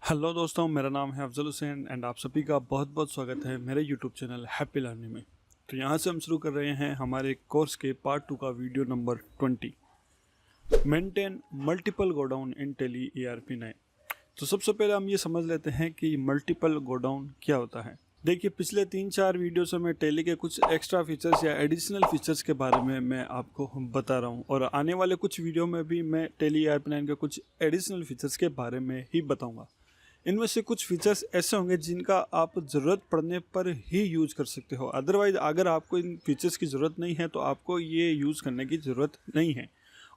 Hello दोस्तों, मेरा नाम है अफजल हुसैन एंड आप सभी का बहुत बहुत स्वागत है मेरे यूट्यूब चैनल हैप्पी लर्निंग में। तो यहाँ से हम शुरू कर रहे हैं हमारे कोर्स के पार्ट 2 का video number 20, maintain multiple godown in Tally ERP9। तो सबसे पहले हम ये समझ लेते हैं कि मल्टीपल गोडाउन क्या होता है। देखिए, पिछले 3-4 वीडियो से मैं टेली के कुछ एक्स्ट्रा फीचर्स या एडिशनल फीचर्स के बारे में मैं आपको बता रहा हूँ, और आने वाले कुछ वीडियो में भी मैं टेली ERP9 के कुछ एडिशनल फीचर्स के बारे में ही बताऊँगा। इनमें से कुछ फीचर्स ऐसे होंगे जिनका आप ज़रूरत पड़ने पर ही यूज़ कर सकते हो, अदरवाइज़ अगर आपको इन फीचर्स की ज़रूरत नहीं है तो आपको ये यूज़ करने की ज़रूरत नहीं है।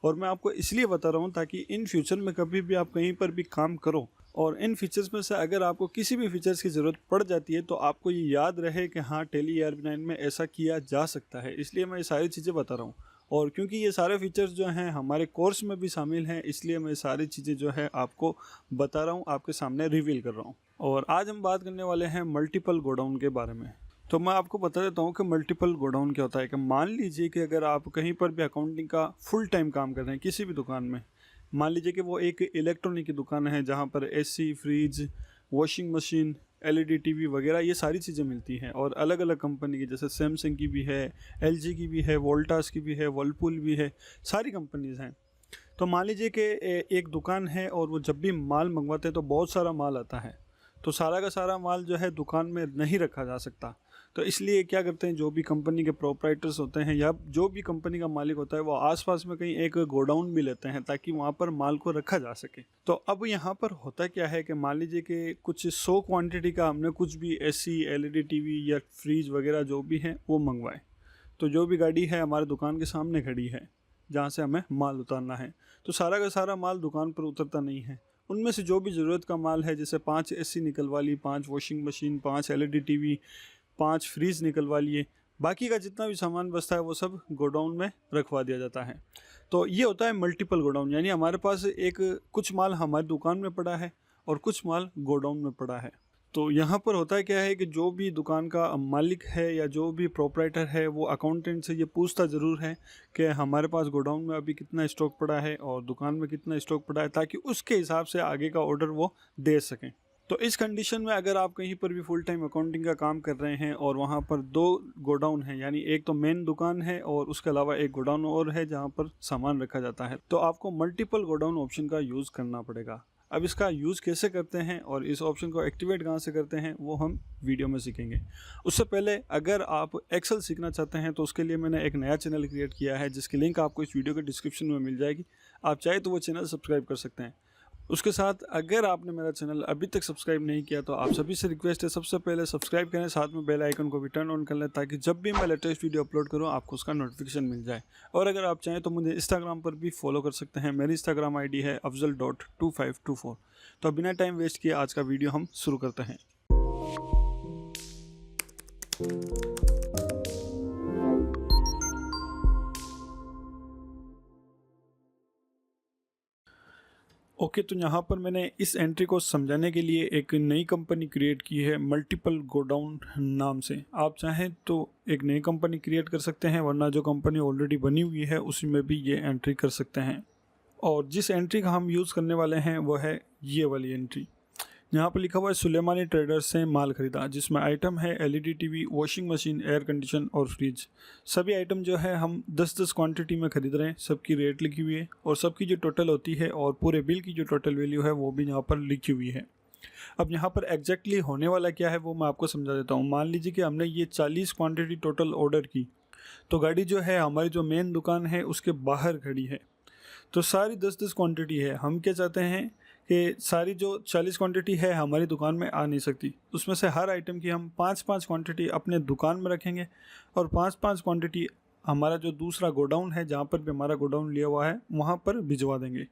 और मैं आपको इसलिए बता रहा हूँ ताकि इन फ्यूचर में कभी भी आप कहीं पर भी काम करो और इन फीचर्स में से अगर आपको किसी भी फीचर्स की ज़रूरत पड़ जाती है तो आपको ये याद रहे कि हाँ, टेली ERP9 में ऐसा किया जा सकता है। इसलिए मैं ये सारी चीज़ें बता रहा हूँ, और क्योंकि ये सारे फीचर्स जो हैं हमारे कोर्स में भी शामिल हैं, इसलिए मैं सारी चीज़ें जो है आपको बता रहा हूँ, आपके सामने रिवील कर रहा हूँ। और आज हम बात करने वाले हैं मल्टीपल गोडाउन के बारे में। तो मैं आपको बता देता हूँ कि मल्टीपल गोडाउन क्या होता है। कि मान लीजिए कि अगर आप कहीं पर भी अकाउंटिंग का फुल टाइम काम कर रहे हैं किसी भी दुकान में, मान लीजिए कि वो एक इलेक्ट्रॉनिक की दुकान है जहाँ पर AC, fridge, washing machine, LED TV वगैरह ये सारी चीज़ें मिलती हैं, और अलग अलग कंपनी की, जैसे सैमसंग की भी है, LG की भी है, वोल्टास की भी है, वर्लपूल भी है, सारी कंपनीज हैं। तो मान लीजिए कि एक दुकान है और वो जब भी माल मंगवाते हैं तो बहुत सारा माल आता है, तो सारा का सारा माल जो है दुकान में नहीं रखा जा सकता। तो इसलिए क्या करते हैं, जो भी कंपनी के प्रोप्राइटर्स होते हैं या जो भी कंपनी का मालिक होता है वो आसपास में कहीं एक गोडाउन भी लेते हैं ताकि वहाँ पर माल को रखा जा सके। तो अब यहाँ पर होता क्या है कि मान लीजिए कि कुछ 100 क्वांटिटी का हमने कुछ भी AC, LED TV या फ्रिज वगैरह जो भी है वो मंगवाए। तो जो भी गाड़ी है हमारे दुकान के सामने खड़ी है जहाँ से हमें माल उतारना है, तो सारा का सारा माल दुकान पर उतरता नहीं है। उनमें से जो भी ज़रूरत का माल है, जैसे 5 AC निकलवा ली, 5 washing machine, 5 LED TV, 5 fridge निकलवा लिए, बाकी का जितना भी सामान बचता है वो सब गोडाउन में रखवा दिया जाता है। तो ये होता है मल्टीपल गोडाउन, यानी हमारे पास एक कुछ माल हमारी दुकान में पड़ा है और कुछ माल गोडाउन में पड़ा है। तो यहाँ पर होता है क्या है कि जो भी दुकान का मालिक है या जो भी प्रोप्राइटर है वो अकाउंटेंट से ये पूछता ज़रूर है कि हमारे पास गोडाउन में अभी कितना स्टॉक पड़ा है और दुकान में कितना स्टॉक पड़ा है, ताकि उसके हिसाब से आगे का ऑर्डर वो दे सकें। तो इस कंडीशन में अगर आप कहीं पर भी फुल टाइम अकाउंटिंग का काम कर रहे हैं और वहाँ पर 2 गोडाउन है, यानी एक तो मेन दुकान है और उसके अलावा एक गोडाउन और है जहाँ पर सामान रखा जाता है, तो आपको मल्टीपल गोडाउन ऑप्शन का यूज़ करना पड़ेगा। अब इसका यूज़ कैसे करते हैं और इस ऑप्शन को एक्टिवेट कहाँ से करते हैं वो हम वीडियो में सीखेंगे। उससे पहले अगर आप एक्सेल सीखना चाहते हैं तो उसके लिए मैंने एक नया चैनल क्रिएट किया है जिसकी लिंक आपको इस वीडियो के डिस्क्रिप्शन में मिल जाएगी। आप चाहे तो वो चैनल सब्सक्राइब कर सकते हैं। उसके साथ अगर आपने मेरा चैनल अभी तक सब्सक्राइब नहीं किया तो आप सभी से रिक्वेस्ट है, सबसे पहले सब्सक्राइब करें, साथ में बेल आइकन को भी टर्न ऑन कर लें ताकि जब भी मैं लेटेस्ट वीडियो अपलोड करूं आपको उसका नोटिफिकेशन मिल जाए। और अगर आप चाहें तो मुझे इंस्टाग्राम पर भी फॉलो कर सकते हैं। मेरी इंस्टाग्राम ID है afzal.2524। तो बिना टाइम वेस्ट किए आज का वीडियो हम शुरू करते हैं। ओके, तो यहाँ पर मैंने इस एंट्री को समझाने के लिए एक नई कंपनी क्रिएट की है मल्टीपल गोडाउन नाम से। आप चाहें तो एक नई कंपनी क्रिएट कर सकते हैं, वरना जो कंपनी ऑलरेडी बनी हुई है उसी में भी ये एंट्री कर सकते हैं। और जिस एंट्री का हम यूज़ करने वाले हैं वो है ये वाली एंट्री। यहाँ पर लिखा हुआ है सुलेमानी ट्रेडर्स से माल खरीदा, जिसमें आइटम है LED TV, washing machine, air condition और फ्रिज। सभी आइटम जो है हम 10-10 क्वांटिटी में खरीद रहे हैं, सबकी रेट लिखी हुई है और सबकी जो टोटल होती है और पूरे बिल की जो टोटल वैल्यू है वो भी यहाँ पर लिखी हुई है। अब यहाँ पर एग्जैक्टली होने वाला क्या है वो मैं आपको समझा देता हूँ। मान लीजिए कि हमने ये 40 क्वान्टिटी टोटल ऑर्डर की, तो गाड़ी जो है हमारी जो मेन दुकान है उसके बाहर खड़ी है, तो सारी 10-10 क्वांटिटी है। हम क्या चाहते हैं कि सारी जो 40 क्वांटिटी है हमारी दुकान में आ नहीं सकती, उसमें से हर आइटम की हम 5-5 क्वांटिटी अपने दुकान में रखेंगे और 5-5 क्वांटिटी हमारा जो दूसरा गोडाउन है जहाँ पर भी हमारा गोडाउन लिया हुआ है वहाँ पर भिजवा देंगे।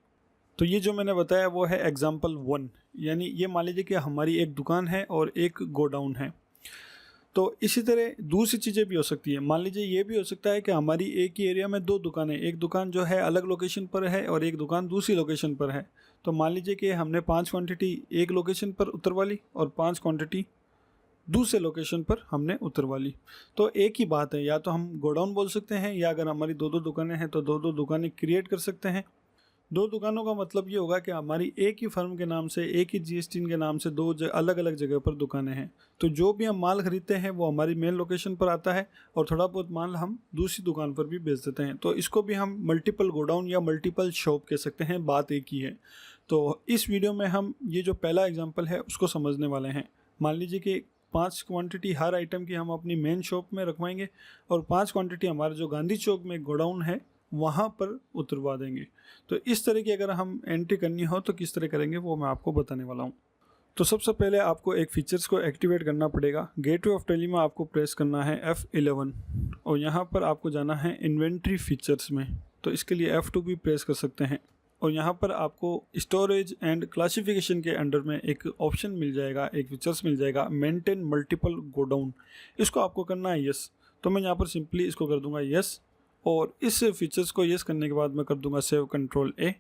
तो ये जो मैंने बताया वो है एग्जाम्पल 1, यानी ये मान लीजिए कि हमारी एक दुकान है और एक गोडाउन है। तो इसी तरह दूसरी चीज़ें भी हो सकती है। मान लीजिए ये भी हो सकता है कि हमारी एक ही एरिया में 2 दुकानें, एक दुकान जो है अलग लोकेशन पर है और एक दुकान दूसरी लोकेशन पर है। तो मान लीजिए कि हमने 5 क्वांटिटी एक लोकेशन पर उतरवा ली और 5 क्वांटिटी दूसरे लोकेशन पर हमने उतरवा ली। तो एक ही बात है, या तो हम गोडाउन बोल सकते हैं या अगर हमारी 2-2 दुकानें हैं तो 2-2 दुकानें क्रिएट कर सकते हैं। दो दुकानों का मतलब ये होगा कि हमारी एक ही फर्म के नाम से, एक ही जीएसटी के नाम से दो अलग अलग जगह पर दुकानें हैं। तो जो भी हम माल खरीदते हैं वो हमारी मेन लोकेशन पर आता है और थोड़ा बहुत माल हम दूसरी दुकान पर भी बेच देते हैं। तो इसको भी हम मल्टीपल गोडाउन या मल्टीपल शॉप कह सकते हैं, बात एक ही है। तो इस वीडियो में हम ये जो पहला एग्जाम्पल है उसको समझने वाले हैं। मान लीजिए कि 5 क्वांटिटी हर आइटम की हम अपनी मेन शॉप में रखवाएंगे और 5 क्वांटिटी हमारे जो गांधी चौक में गोडाउन है वहाँ पर उतरवा देंगे। तो इस तरह की अगर हम एंट्री करनी हो तो किस तरह करेंगे वो मैं आपको बताने वाला हूँ। तो सबसे पहले आपको एक फीचर्स को एक्टिवेट करना पड़ेगा। गेटवे ऑफ टैली में आपको प्रेस करना है F11 और यहाँ पर आपको जाना है इन्वेंट्री फीचर्स में। तो इसके लिए F2 भी प्रेस कर सकते हैं और यहाँ पर आपको स्टोरेज एंड क्लासिफिकेशन के अंडर में एक ऑप्शन मिल जाएगा, एक फीचर्स मिल जाएगा, मेंटेन मल्टीपल गोडाउन। इसको आपको करना है यस। तो मैं यहाँ पर सिंपली इसको कर दूंगा यस और इस फीचर्स को यस करने के बाद मैं कर दूंगा सेव कंट्रोल ए।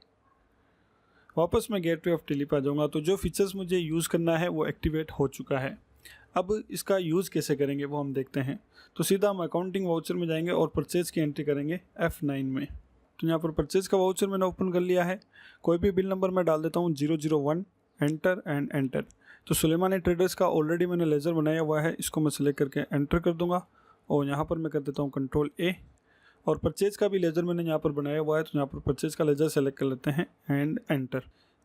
वापस मैं गेटवे ऑफ टैली पे आ जाऊँगा। तो जो फीचर्स मुझे यूज़ करना है वो एक्टिवेट हो चुका है। अब इसका यूज़ कैसे करेंगे वो हम देखते हैं। तो सीधा हम अकाउंटिंग वाउचर में जाएंगे और परचेज़ की एंट्री करेंगे F9 में। तो यहाँ पर परचेज़ का वाउचर मैंने ओपन कर लिया है। कोई भी बिल नंबर मैं डाल देता हूँ 001, एंटर एंड एंटर। तो सुलेमानी ट्रेडर्स का ऑलरेडी मैंने लेज़र बनाया हुआ है, इसको मैं सेलेक्ट करके एंटर कर दूँगा और यहाँ पर मैं कर देता हूँ कंट्रोल ए। और परचेज़ का भी लेज़र मैंने यहाँ पर बनाया हुआ है, तो यहाँ पर परचेज़ का लेज़र सेलेक्ट कर लेते हैं एंड एंटर।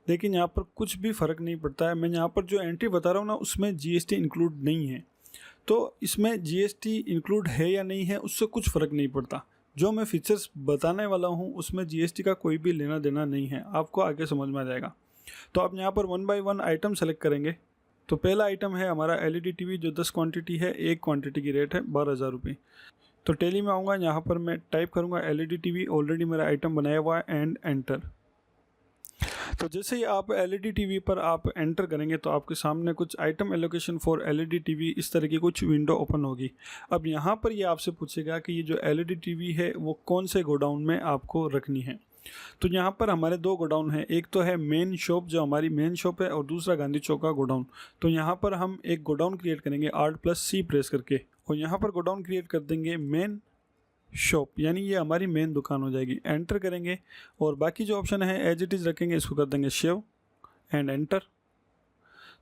लेकिन यहाँ पर कुछ भी फ़र्क नहीं पड़ता है। मैं यहाँ पर जो एंट्री बता रहा हूँ ना उसमें जीएसटी इंक्लूड नहीं है। तो इसमें जीएसटी इंक्लूड है या नहीं है उससे कुछ फ़र्क नहीं पड़ता। जो मैं फीचर्स बताने वाला हूँ उसमें जीएसटी का कोई भी लेना देना नहीं है, आपको आगे समझ में आ जाएगा। तो आप यहाँ पर 1 बाय 1 आइटम सेलेक्ट करेंगे। तो पहला आइटम है हमारा एलईडी टीवी जो 10 क्वांटिटी है, एक क्वांटिटी की रेट है 12,000 रुपये। तो टैली में आऊँगा, यहाँ पर मैं टाइप करूँगा एलईडी टीवी, ऑलरेडी मेरा आइटम बनाया हुआ है एंड एंटर। तो जैसे ही आप एलईडी टीवी पर आप एंटर करेंगे तो आपके सामने कुछ item allocation for LED TV इस तरह की कुछ विंडो ओपन होगी। अब यहाँ पर ये आपसे पूछेगा कि ये जो एलईडी टीवी है वो कौन से गोडाउन में आपको रखनी है। तो यहाँ पर हमारे दो गोडाउन हैं, एक तो है मेन शॉप जो हमारी मेन शॉप है और दूसरा गांधी चौक का गोडाउन। तो यहाँ पर हम एक गोडाउन क्रिएट करेंगे Alt+C प्रेस करके और यहाँ पर गोडाउन क्रिएट कर देंगे मेन शॉप, यानी ये हमारी मेन दुकान हो जाएगी। एंटर करेंगे और बाकी जो ऑप्शन है एज इट इज़ रखेंगे, इसको कर देंगे सेव एंड एंटर।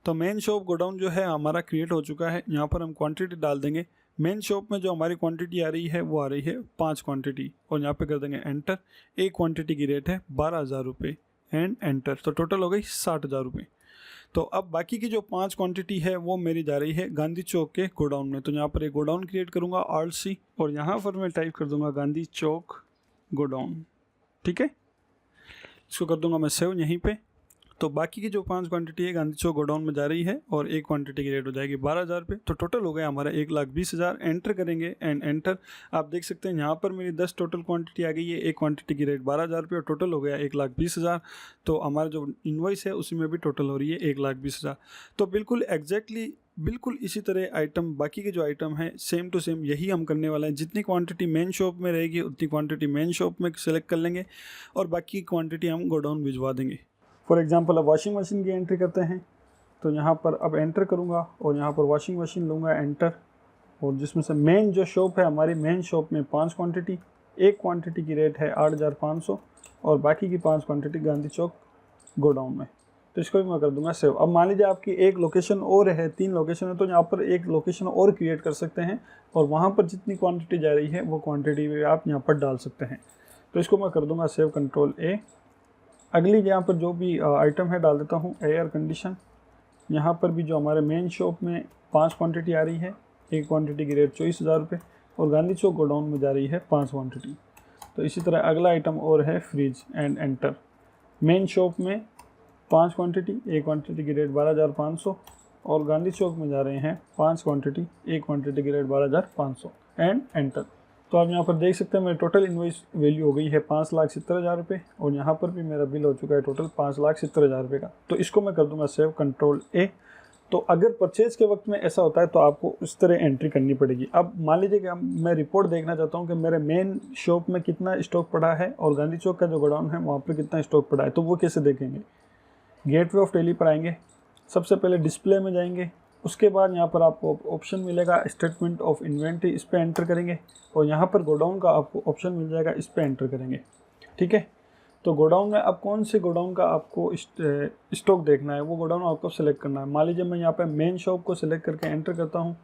तो मेन शॉप गोडाउन जो है हमारा क्रिएट हो चुका है। यहाँ पर हम क्वांटिटी डाल देंगे। मेन शॉप में जो हमारी क्वांटिटी आ रही है वो आ रही है 5 क्वांटिटी और यहाँ पे कर देंगे एंटर। एक क्वांटिटी की रेट है 12,000 रुपये एंड एंटर। तो टोटल हो गई 60,000 रुपये। तो अब बाकी की जो 5 क्वांटिटी है वो मेरी जा रही है गांधी चौक के गोडाउन में। तो यहाँ पर एक गोडाउन क्रिएट करूँगा Alt+C और यहाँ पर मैं टाइप कर दूँगा गांधी चौक गोडाउन। ठीक है, इसको कर दूँगा मैं सेव यहीं पे। तो बाकी की जो 5 क्वांटिटी है गांधी चौक गोडाउन में जा रही है और एक क्वांटिटी की रेट हो जाएगी 12,000 रुपये। तो टोटल हो गया हमारा 1,20,000। एंटर करेंगे एंड एंटर। आप देख सकते हैं यहाँ पर मेरी 10 टोटल क्वांटिटी आ गई है, एक क्वांटिटी की रेट 12,000 रुपये और टोटल हो गया 1,20,000। तो हमारा जो इन्वॉइस है उसी में भी टोटल हो रही है 1,20,000। तो बिल्कुल एग्जैक्टली बिल्कुल इसी तरह आइटम, बाकी के जो आइटम है सेम टू सेम यही हम करने वाले हैं। जितनी क्वांटिटी मेन शॉप में रहेगी उतनी क्वांटिटी मेन शॉप में सेलेक्ट कर लेंगे और बाकी क्वांटिटी हम गोडाउन भिजवा देंगे। फॉर एग्जांपल अब वॉशिंग मशीन की एंट्री करते हैं। तो यहाँ पर अब एंटर करूँगा और यहाँ पर वॉशिंग मशीन लूँगा एंटर और जिसमें से मेन जो शॉप है हमारी मेन शॉप में 5 क्वांटिटी, एक क्वांटिटी की रेट है 8,500 और बाकी की 5 क्वांटिटी गांधी चौक गोडाउन में। तो इसको भी मैं कर दूंगा सेव। अब मान लीजिए आपकी एक लोकेशन और है, 3 लोकेशन है, तो यहाँ पर एक लोकेशन और क्रिएट कर सकते हैं और वहाँ पर जितनी क्वांटिटी जा रही है वो क्वांटिटी भी आप यहाँ पर डाल सकते हैं। तो इसको मैं कर दूंगा सेव कंट्रोल ए। अगली यहाँ पर जो भी आइटम है डाल देता हूँ एयर कंडीशन। यहाँ पर भी जो हमारे मेन शॉप में 5 क्वांटिटी आ रही है, एक क्वांटिटी की रेट 24,000 रुपये और गांधी चौक गोडाउन में जा रही है 5 क्वांटिटी। तो इसी तरह अगला आइटम और है fridge and enter. Main shop में 5 क्वांटिटी, एक क्वांटिटी की रेट 12,500 और गांधी चौक में जा रहे हैं 5 क्वांटिटी, एक क्वांटिटी की रेट 12,500 एंड एंटर। तो आप यहाँ पर देख सकते हैं मेरी टोटल इन्वॉइस वैल्यू हो गई है 5,70,000 रुपये और यहाँ पर भी मेरा बिल हो चुका है टोटल 5,70,000 रुपये का। तो इसको मैं कर दूंगा सेव कंट्रोल ए। तो अगर परचेज़ के वक्त में ऐसा होता है तो आपको उस तरह एंट्री करनी पड़ेगी। अब मान लीजिए कि मैं रिपोर्ट देखना चाहता हूँ कि मेरे मेन शॉप में कितना स्टॉक पड़ा है और गांधी चौक का जो गोडाउन है वहाँ पर कितना स्टॉक पड़ा है, तो वो कैसे देखेंगे। गेटवे ऑफ टैली पर आएंगे, सबसे पहले डिस्प्ले में जाएंगे, उसके बाद यहाँ पर आपको ऑप्शन मिलेगा स्टेटमेंट ऑफ इन्वेंट्री, इस पर एंटर करेंगे और यहाँ पर गोडाउन का आपको ऑप्शन मिल जाएगा, इस पर एंटर करेंगे। ठीक है, तो गोडाउन में अब कौन से गोडाउन का आपको स्टॉक देखना है, वो गोडाउन आपको सेलेक्ट करना है। मान लीजिए मैं यहाँ पे मेन शॉप को सिलेक्ट करके एंटर करता हूँ,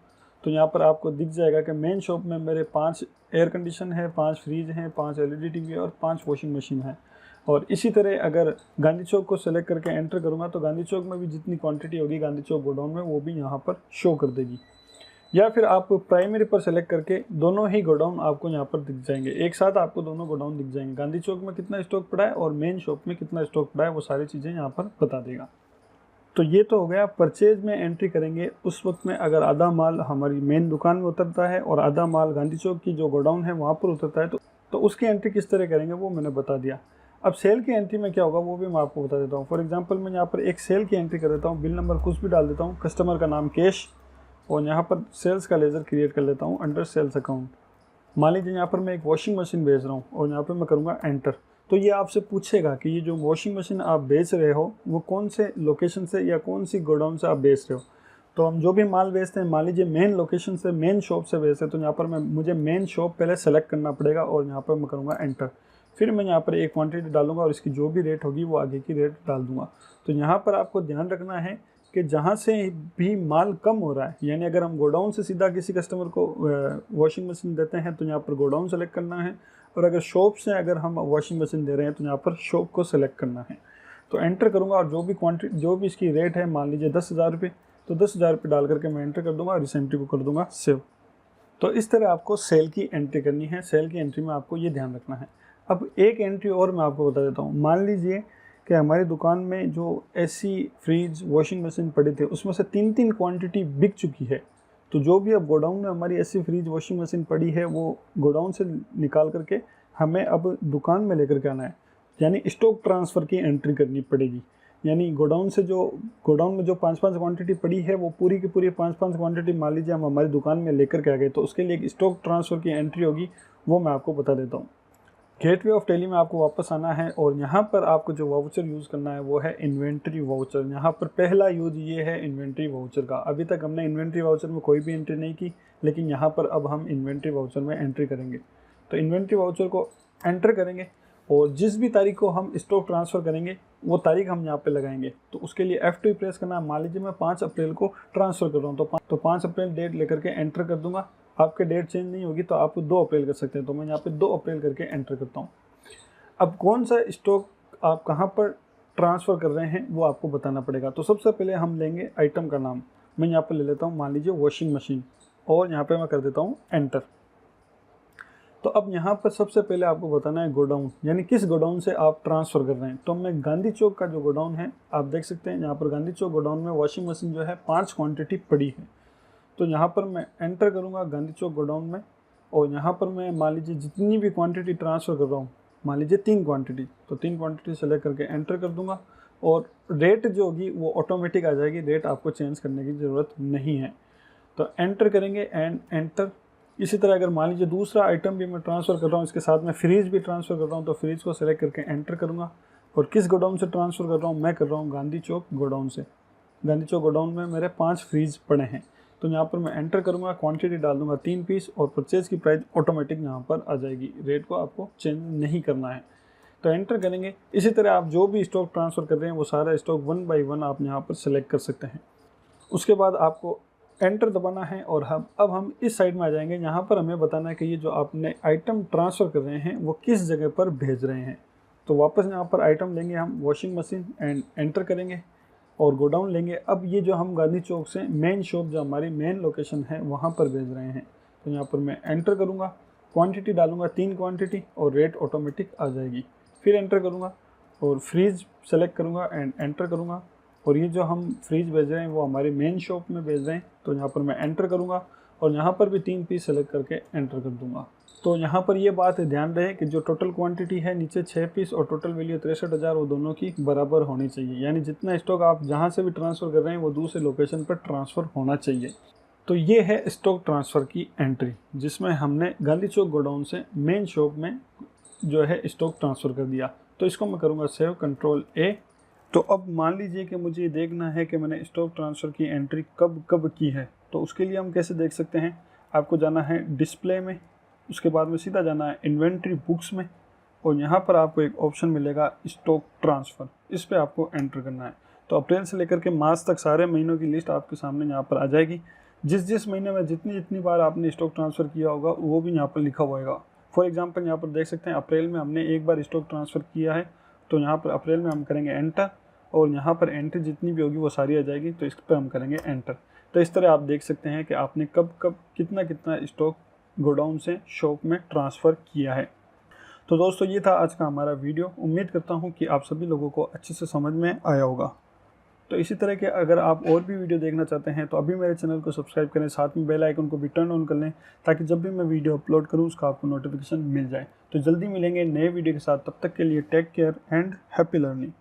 तो यहाँ पर आपको दिख जाएगा कि मेन शॉप में मेरे 5 एयर कंडीशन है, 5 फ्रीज हैं, 5 LED टीवी और 5 वॉशिंग मशीन है। और इसी तरह अगर गांधी चौक को सेलेक्ट करके एंटर करूँगा तो गांधी चौक में भी जितनी क्वांटिटी होगी गांधी चौक गोडाउन में वो भी यहाँ पर शो कर देगी। या फिर आप प्राइमरी पर सेलेक्ट करके दोनों ही गोडाउन आपको यहाँ पर दिख जाएंगे, एक साथ आपको दोनों गोडाउन दिख जाएंगे। गांधी चौक में कितना स्टॉक पड़ा है और मेन शॉप में कितना स्टॉक पड़ा है वो सारी चीज़ें यहाँ पर बता देगा। तो ये तो हो गया परचेज में एंट्री करेंगे उस वक्त में अगर आधा माल हमारी मेन दुकान में उतरता है और आधा माल गांधी चौक की जो गोडाउन है वहाँ पर उतरता है तो उसकी एंट्री किस तरह करेंगे वो मैंने बता दिया। अब सेल की एंट्री में क्या होगा वो भी मैं आपको बता देता हूँ। फॉर एग्जांपल मैं यहाँ पर एक सेल की एंट्री कर देता हूँ, बिल नंबर कुछ भी डाल देता हूँ, कस्टमर का नाम कैश और यहाँ पर सेल्स का लेज़र क्रिएट कर लेता हूँ अंडर सेल्स अकाउंट। मान लीजिए यहाँ पर मैं एक वॉशिंग मशीन बेच रहा हूँ और यहाँ पर मैं करूँगा एंटर। तो ये आपसे पूछेगा कि ये जो वॉशिंग मशीन आप बेच रहे हो वो कौन से लोकेशन से या कौन सी गोडाउन से आप बेच रहे हो। तो हम जो भी माल बेचते हैं मान लीजिए मेन लोकेशन से मेन शॉप से बेचते हैं तो यहाँ पर मुझे मेन शॉप पहले सेलेक्ट करना पड़ेगा और यहाँ पर मैं करूँगा एंटर। फिर मैं यहाँ पर एक क्वांटिटी डालूंगा और इसकी जो भी रेट होगी वो आगे की रेट डाल दूंगा। तो यहाँ पर आपको ध्यान रखना है कि जहाँ से भी माल कम हो रहा है, यानी अगर हम गोडाउन से सीधा किसी कस्टमर को वॉशिंग मशीन देते हैं तो यहाँ पर गोडाउन सेलेक्ट करना है, और अगर शॉप से अगर हम वॉशिंग मशीन दे रहे हैं तो यहाँ पर शॉप को सेलेक्ट करना है। तो एंटर करूँगा और जो भी इसकी रेट है मान लीजिए 10,000 रुपये, तो 10,000 रुपये डाल करके मैं एंटर कर दूँगा और इस एंट्री को कर दूँगा सेव। तो इस तरह आपको सेल की एंट्री करनी है। सेल की एंट्री में आपको ये ध्यान रखना है। अब एक एंट्री और मैं आपको बता देता हूँ। मान लीजिए कि हमारी दुकान में जो एसी फ्रिज वॉशिंग मशीन पड़ी थे उसमें से 3 क्वांटिटी बिक चुकी है। तो जो भी अब गोडाउन में हमारी एसी फ्रिज वॉशिंग मशीन पड़ी है वो गोडाउन से निकाल करके हमें अब दुकान में लेकर के आना है, यानी स्टॉक ट्रांसफ़र की एंट्री करनी पड़ेगी। यानी गोडाउन में जो 5 क्वांटिटी पड़ी है वो पूरी की पूरी 5 क्वांटिटी मान लीजिए हम हमारी दुकान में लेकर के आ गए, तो उसके लिए एक स्टॉक ट्रांसफ़र की एंट्री होगी, वो मैं आपको बता देता हूँ। गेटवे ऑफ टैली में आपको वापस आना है और यहाँ पर आपको जो वाउचर यूज़ करना है वो है इन्वेंट्री वाउचर। यहाँ पर पहला यूज ये है इन्वेंट्री वाउचर का। अभी तक हमने इन्वेंट्री वाउचर में कोई भी एंट्री नहीं की, लेकिन यहाँ पर अब हम इन्वेंट्री वाउचर में एंट्री करेंगे। तो इन्वेंट्री वाउचर को एंटर करेंगे और जिस भी तारीख को हम स्टॉक ट्रांसफ़र करेंगे वो तारीख हम यहाँ पे लगाएंगे। तो उसके लिए F2 प्रेस करना है। मान लीजिए मैं 5 अप्रैल को ट्रांसफ़र कर रहा हूँ तो 5 अप्रैल डेट लेकर के एंटर कर दूंगा। आपके डेट चेंज नहीं होगी तो आप 2 अप्रैल कर सकते हैं, तो मैं यहाँ पे 2 अप्रैल करके एंटर करता हूँ। अब कौन सा स्टॉक आप कहाँ पर ट्रांसफ़र कर रहे हैं वो आपको बताना पड़ेगा। तो सबसे पहले हम लेंगे आइटम का नाम। मैं यहाँ पर ले लेता हूँ मान लीजिए वॉशिंग मशीन और यहाँ पर मैं कर देता हूँ एंटर। तो अब यहाँ पर सबसे पहले आपको बताना है गोडाउन, यानी किस गोडाउन से आप ट्रांसफ़र कर रहे हैं। तो मैं गांधी चौक का जो गोडाउन है आप देख सकते हैं, यहाँ पर गांधी चौक गोडाउन में वॉशिंग मशीन जो है 5 क्वांटिटी पड़ी है। तो यहाँ पर मैं एंटर करूँगा गांधी चौक गोडाउन में और यहाँ पर मैं मान लीजिए जितनी भी क्वांटिटी ट्रांसफ़र कर रहा हूँ, मान लीजिए 3 क्वांटिटी, तो 3 क्वांटिटी सेलेक्ट करके एंटर कर दूँगा और रेट जो होगी वो ऑटोमेटिक आ जाएगी, रेट आपको चेंज करने की ज़रूरत नहीं है। तो एंटर करेंगे एंड एंटर। इसी तरह अगर मान लीजिए दूसरा आइटम भी मैं ट्रांसफ़र कर रहा हूँ, इसके साथ में फ्रीज भी ट्रांसफ़र कर रहा हूँ, तो फ्रीज को सेलेक्ट करके एंटर करूँगा। और किस गोडाउन से ट्रांसफ़र कर रहा हूँ, मैं कर रहा हूँ गांधी चौक गोडाउन से। गांधी चौक गोडाउन में मेरे 5 फ्रीज पड़े हैं, तो यहाँ पर मैं एंटर करूँगा, क्वांटिटी डाल दूँगा 3 पीस और परचेज़ की प्राइस ऑटोमेटिक यहाँ पर आ जाएगी। रेट को आपको चेंज नहीं करना है, तो एंटर करेंगे। इसी तरह आप जो भी स्टॉक ट्रांसफ़र कर रहे हैं वो सारा स्टॉक 1 बाय 1 आप यहाँ पर सेलेक्ट कर सकते हैं। उसके बाद आपको एंटर दबाना है और अब हम इस साइड में आ जाएंगे। यहाँ पर हमें बताना है कि ये जो आपने आइटम ट्रांसफ़र कर रहे हैं वो किस जगह पर भेज रहे हैं। तो वापस यहाँ पर आइटम लेंगे हम वॉशिंग मशीन एंड एंटर करेंगे और गोडाउन लेंगे। अब ये जो हम गांधी चौक से मेन शॉप जो हमारी मेन लोकेशन है वहाँ पर भेज रहे हैं, तो यहाँ पर मैं एंटर करूँगा, क्वान्टिटी डालूँगा 3 क्वान्टिटी और रेट ऑटोमेटिक आ जाएगी। फिर एंटर करूँगा और फ्रीज सेलेक्ट करूँगा एंड एंटर करूँगा। और ये जो हम फ्रीज भेज रहे हैं वो हमारी मेन शॉप में भेज रहे हैं, तो यहाँ पर मैं एंटर करूँगा और यहाँ पर भी 3 पीस सेलेक्ट करके एंटर कर दूँगा। तो यहाँ पर ये बात ध्यान रहे कि जो टोटल क्वांटिटी है नीचे 6 पीस और टोटल वैल्यू 63,000 वो दोनों की बराबर होनी चाहिए, यानी जितना स्टॉक आप जहाँ से भी ट्रांसफ़र कर रहे हैं वो दूसरे लोकेशन पर ट्रांसफ़र होना चाहिए। तो ये है स्टॉक ट्रांसफ़र की एंट्री, जिसमें हमने गांधी चौक गोडाउन से मेन शॉप में जो है स्टॉक ट्रांसफ़र कर दिया। तो इसको मैं करूँगा सेव, कंट्रोल A। तो अब मान लीजिए कि मुझे देखना है कि मैंने स्टॉक ट्रांसफ़र की एंट्री कब कब की है। तो उसके लिए हम कैसे देख सकते हैं, आपको जाना है डिस्प्ले में, उसके बाद में सीधा जाना है इन्वेंट्री बुक्स में और यहाँ पर आपको एक ऑप्शन मिलेगा स्टॉक ट्रांसफ़र, इस पर आपको एंटर करना है। तो अप्रैल से लेकर के मार्च तक सारे महीनों की लिस्ट आपके सामने यहाँ पर आ जाएगी। जिस महीने में जितनी बार आपने स्टॉक ट्रांसफ़र किया होगा वो भी यहाँ पर लिखा हुआ होगा। फॉर एग्जांपल यहाँ पर देख सकते हैं अप्रैल में हमने एक बार स्टॉक ट्रांसफ़र किया है, तो यहाँ पर अप्रैल में हम करेंगे एंटर, और यहाँ पर एंट्री जितनी भी होगी वो सारी आ जाएगी, तो इस पर हम करेंगे एंटर। तो इस तरह आप देख सकते हैं कि आपने कब कब कितना स्टॉक गोडाउन से शॉप में ट्रांसफ़र किया है। तो दोस्तों ये था आज का हमारा वीडियो। उम्मीद करता हूँ कि आप सभी लोगों को अच्छे से समझ में आया होगा। तो इसी तरह के अगर आप और भी वीडियो देखना चाहते हैं तो अभी मेरे चैनल को सब्सक्राइब करें, साथ में बेल आइकन को भी टर्न ऑन कर लें, ताकि जब भी मैं वीडियो अपलोड करूं उसका आपको नोटिफिकेशन मिल जाए। तो जल्दी मिलेंगे नए वीडियो के साथ, तब तक के लिए take care and happy learning.